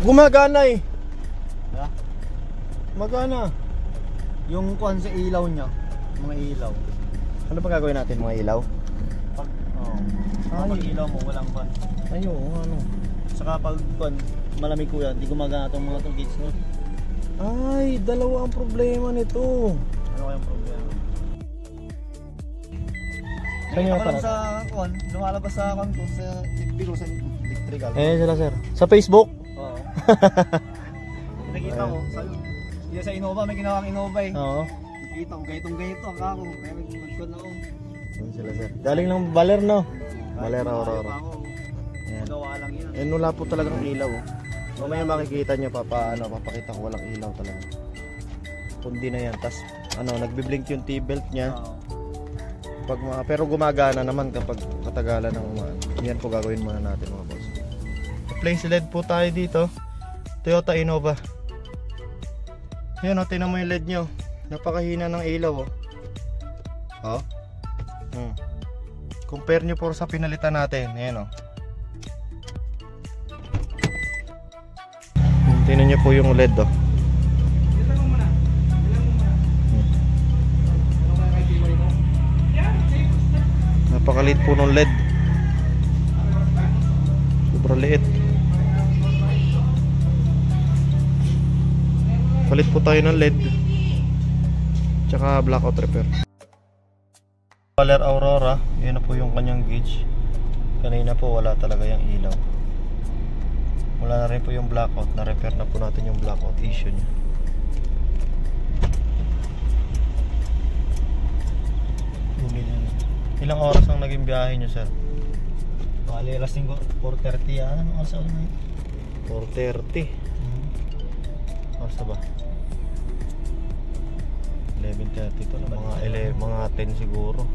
Gumagana eh. Ha? Magana. Yung kuhan sa ilaw niya, mga ilaw. Ano pa gagawin natin mga ilaw? Pag, kapag ilaw mo, walang pan. Ay, oo, ano. Saka pag kuhan, malamig kuya, hindi gumagana itong mga gates mo. Ay, dalawa ang problema nito. Ano kayang problema? Saan yung Nakita ko lang aparat? sa kuhan, lumalabas sa kuhan ko, sa FB ko, sa electrical. Sila sir. Sa Facebook? Oo. Nakita ko, sa Innova, may ginawang Innova eh. Oo. Nakita ko, gaytong-gayto ang kako. Kaya nagkuhan ako. Yun sila sir. Galing ng Baler, no? Baler, Aurora. Ayan. Magawa lang yun. Eh, wala po talagang ilaw. Mamaya makikita nyo papakita ko walang ilaw talaga. Kundi na yan. Tapos, nagbiblink yung T-belt niya. Pero gumagana naman kapag katagalan ng umaan. Yan po gagawin muna natin mga boss. Place LED po tayo dito. Toyota Innova. Yan o, tinan mo yung LED nyo. Napakahina ng ilaw o. Compare nyo po sa pinalitan natin. Ayan o. Tinan nyo po yung LED o. Napakaliit po ng LED. Sobrang liit. Palit po tayo ng LED. Tsaka blackout repair. Baler Aurora. Yan na po yung kanyang gauge. Kanina po wala talaga yung ilaw. Wala na rin po yung blackout. Na-repair na po natin yung blackout issue niya. Ilang oras ang naging biyahe nyo, sir? Bali, alas 5, 4:30 yan. Anong oras ako na yun? 4:30. Oras na ba? 11:30 to na. Mga 10 siguro.